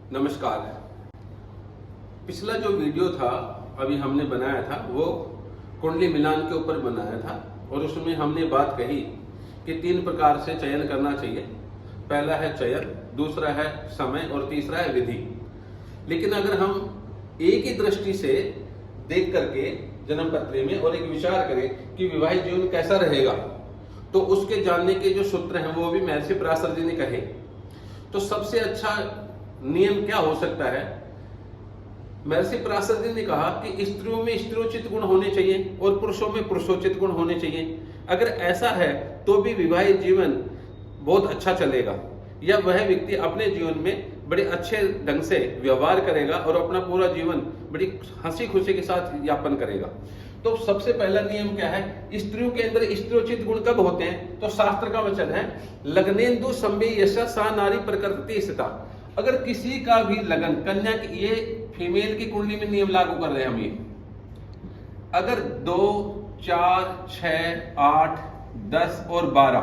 नमस्कार। पिछला जो वीडियो था अभी हमने बनाया था वो कुंडली मिलान के ऊपर बनाया था और उसमें हमने बात कही कि 3 प्रकार से चयन करना चाहिए। पहला है चयन, दूसरा है समय और तीसरा है विधि। लेकिन अगर हम एक ही दृष्टि से देख करके जन्म पत्री में और एक विचार करें कि विवाहित जीवन कैसा रहेगा, तो उसके जानने के जो सूत्र हैं वो भी महर्षि पराशर जी ने कहे। तो सबसे अच्छा नियम क्या हो सकता है? महर्षि पराशर जी ने कहा कि स्त्रियों में स्त्रियोचित गुण होने चाहिए और पुरुषों में पुरुषोचित गुण होने चाहिए। अगर ऐसा है तो भी विवाहित जीवन बहुत अच्छा चलेगा, या वह व्यक्ति अपने जीवन में बड़े अच्छे ढंग से व्यवहार करेगा और अपना पूरा जीवन बड़ी हंसी खुशी के साथ यापन करेगा। तो सबसे पहला नियम क्या है? स्त्रियों के अंदर स्त्रियोचित गुण कब होते हैं? तो शास्त्र का वचन है, लग्नेन्दु संबे यशा सा नारी प्रकृति स्थिता। अगर किसी का भी लगन, कन्या की, ये फीमेल की कुंडली में नियम लागू कर रहे हैं हम ये, अगर 2, 4, 6, 8, 10 और 12,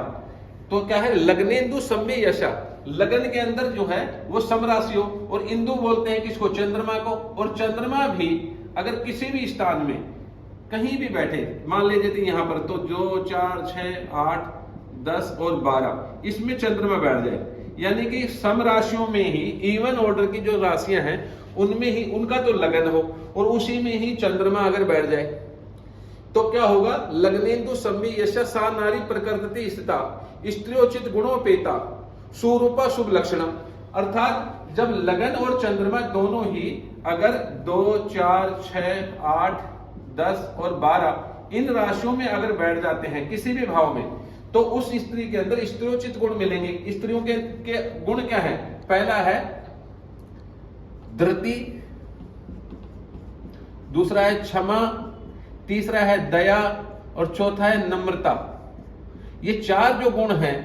तो क्या है? लग्नेन्दु संबे यशा। लगन के अंदर जो है वो समराशि हो, और इंदु बोलते हैं किसको? चंद्रमा को। और चंद्रमा भी अगर किसी भी स्थान में कहीं भी बैठे, मान लीजिए यहां पर, तो 2, 4, 6, 8, 10 और 12 इसमें चंद्रमा बैठ जाए, यानी कि सम राशियों में ही, इवन ऑर्डर की जो राशियां हैं उनमें ही उनका तो लगन हो और उसी में ही चंद्रमा अगर बैठ जाए, तो क्या होगा? लग्नेन्दु संबे यशा सा नारी प्रकृति स्थिता स्त्रियोचित गुणोपेता सुरूपा शुभ लक्षण। अर्थात जब लगन और चंद्रमा दोनों ही अगर 2, 4, 6, 8, 10 और 12 इन राशियों में अगर बैठ जाते हैं किसी भी भाव में, तो उस स्त्री के अंदर स्त्रियोचित गुण मिलेंगे। स्त्रियों के गुण क्या है? पहला है धृति, दूसरा है क्षमा, तीसरा है दया और चौथा है नम्रता। ये 4 जो गुण हैं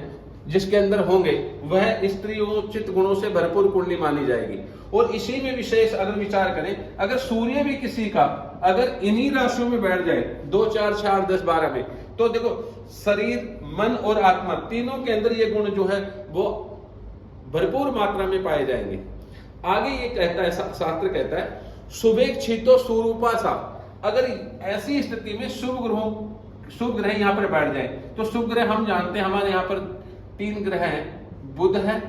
जिसके अंदर होंगे वह स्त्रियोचित गुणों से भरपूर कुंडली मानी जाएगी। और इसी में विशेष अगर विचार करें, अगर सूर्य भी किसी का अगर इन्हीं राशियों में बैठ जाए 2, 4, 6, 10, 12 में, तो देखो शरीर, मन और आत्मा तीनों के अंदर ये गुण जो है वो भरपूर मात्रा में पाए जाएंगे। आगे ये कहता है, शास्त्र कहता है, शुभेक्षितो स्वरूपा सा। अगर ऐसी स्थिति में शुभ ग्रह यहाँ पर बैठ जाए, तो शुभ ग्रह हम जानते हैं हमारे यहाँ पर 3 ग्रह हैं, बुध है,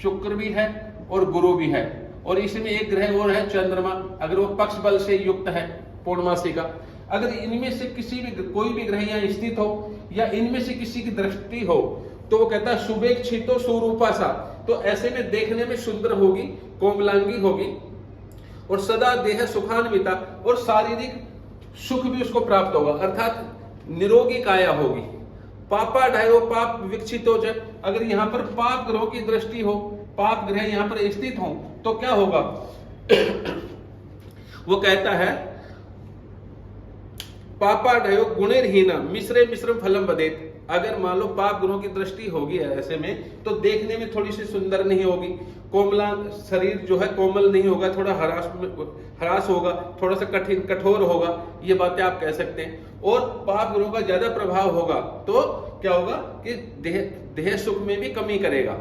शुक्र भी है और गुरु भी है, और इसमें एक ग्रह और है चंद्रमा, अगर वो पक्ष बल से युक्त है पूर्णमासी का। अगर इनमें से किसी भी कोई भी ग्रह यहाँ स्थित हो या इनमें से किसी की दृष्टि हो, तो वो कहता है शुभेक्षितो स्वरूपा सा। तो ऐसे में देखने में सुंदर होगी, कोमलांगी होगी और सदा देह सुखान्विता, और शारीरिक सुख भी उसको प्राप्त होगा, अर्थात निरोगी काया होगी। पापा ढायो पाप विकसित हो जाए, अगर यहाँ पर पाप ग्रहों की दृष्टि हो, पाप ग्रह यहाँ पर स्थित हो, तो क्या होगा? वो कहता है पापा ढयो गुणेरहीना मिश्रम फलम बदेत। अगर मान लो पाप ग्रहों की दृष्टि होगी ऐसे में, तो देखने में थोड़ी सी सुंदर नहीं होगी, कोमला शरीर जो है कोमल नहीं होगा, थोड़ा हरास होगा, थोड़ा सा कठोर होगा, ये बातें आप कह सकते हैं। और पाप ग्रहों का ज्यादा प्रभाव होगा तो क्या होगा कि देह सुख में भी कमी करेगा।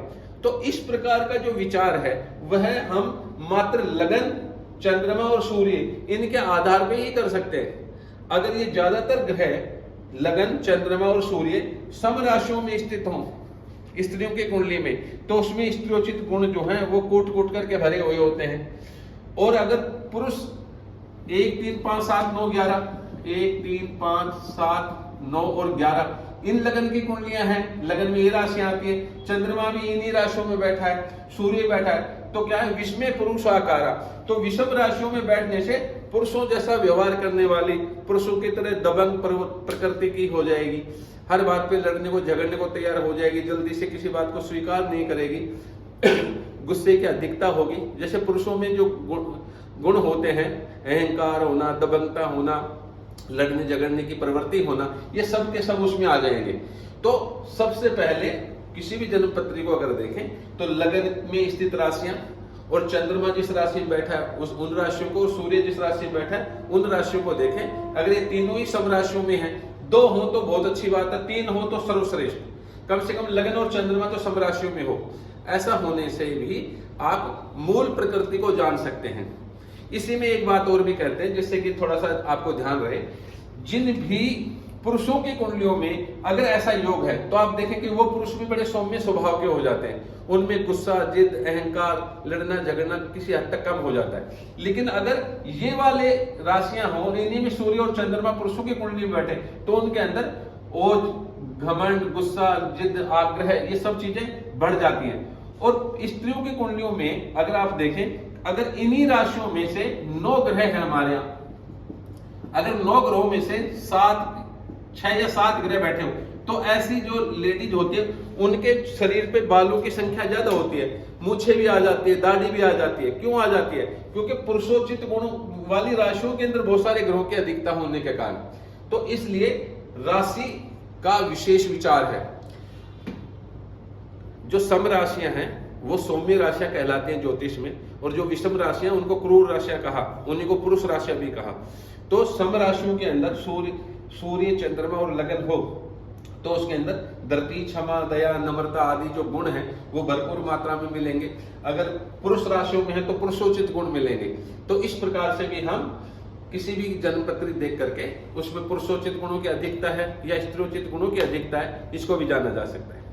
तो इस प्रकार का जो विचार है वह हम मात्र लगन, चंद्रमा और सूर्य इनके आधार पे ही कर सकते हैं। अगर ये ज्यादातर ग्रह लगन, चंद्रमा और सूर्य सम राशियों में स्थित हों स्त्रियों की कुंडली में, तो उसमें स्त्रियोचित गुण जो हैं वो कूट करके भरे हुए होते हैं। और अगर पुरुष 1, 3, 5, 7, 9, 11 1, 3, 5, 7, 9 और 11 इन लगन की कुंडलियां हैं, लगन में ये राशियां आती है, चंद्रमा भी इन्हीं राशियों में बैठा है, सूर्य बैठा है, तो क्या है? विषमे पुरुष आकारा। तो विषम राशियों में बैठने से पुरुषों जैसा व्यवहार करने वाली, पुरुषों की तरह दबंग प्रकृति की हो जाएगी, हर बात पे लड़ने को झगड़ने को तैयार हो जाएगी, जल्दी से किसी बात को स्वीकार नहीं करेगी, गुस्से की अधिकता होगी। जैसे पुरुषों में जो गुण होते हैं, अहंकार होना, दबंगता होना, लड़ने झगड़ने की प्रवृत्ति होना, ये सब के सब उसमें आ जाएंगे। तो सबसे पहले किसी भी जन्म पत्री को अगर देखें तो लगन में स्थित राशियां और चंद्रमा जिस राशि में बैठा है उन राशियों को, सूर्य जिस राशि में बैठा है उन राशियों को देखें। अगर ये तीनों ही सम राशियों में हैं, 2 हो तो बहुत अच्छी बात है, 3 हो तो सर्वश्रेष्ठ। कम से कम लगन और चंद्रमा तो सब राशियों में हो। ऐसा होने से भी आप मूल प्रकृति को जान सकते हैं। इसी में एक बात और भी कहते हैं, जिससे कि थोड़ा सा आपको ध्यान रहे, जिन भी पुरुषों की कुंडलियों में अगर ऐसा योग है तो आप देखें कि वो पुरुष भी बड़े सौम्य स्वभाव के हो जाते हैं, उनमें गुस्सा, जिद, अहंकार, लड़ना झगड़ना किसी हद तक कम हो जाता है। लेकिन अगर ये वाले राशियां हो और इन्हीं में सूर्य और चंद्रमा पुरुषों की कुंडली में बैठे तो उनके अंदर ओज, घमंड, गुस्सा, जिद, आग्रह, ये सब चीजें बढ़ जाती हैं। और स्त्रियों की कुंडलियों में अगर आप देखें, अगर इन्हीं राशियों में से 9 ग्रह हैं हमारे यहाँ, अगर 9 ग्रहों में से 6 या 7 ग्रह बैठे हो तो ऐसी जो लेडीज होती है उनके शरीर पे बालों की संख्या ज्यादा होती है, मूछे भी आ जाती है, दाढ़ी भी आ जाती है। क्यों आ जाती है? क्योंकि पुरुषोचित गुणों वाली राशियों के अंदर बहुत सारे ग्रहों की अधिकता होने के कारण। तो इसलिए राशि का विशेष विचार है। जो सम राशियां हैं वो सौम्य राशियां कहलाती हैं ज्योतिष में, और जो विषम राशियां उनको क्रूर राशियां कहा, उन्हीं को पुरुष राशियां भी कहा। तो सम राशियों के अंदर सूर्य, चंद्रमा और लगन हो तो उसके अंदर धरती, क्षमा, दया, नम्रता आदि जो गुण हैं वो भरपूर मात्रा में मिलेंगे। अगर पुरुष राशियों में है तो पुरुषोचित गुण मिलेंगे। तो इस प्रकार से भी हम किसी भी जन्मपत्री देख करके उसमें पुरुषोचित गुणों की अधिकता है या स्त्रियोचित गुणों की अधिकता है, इसको भी जाना जा सकता है।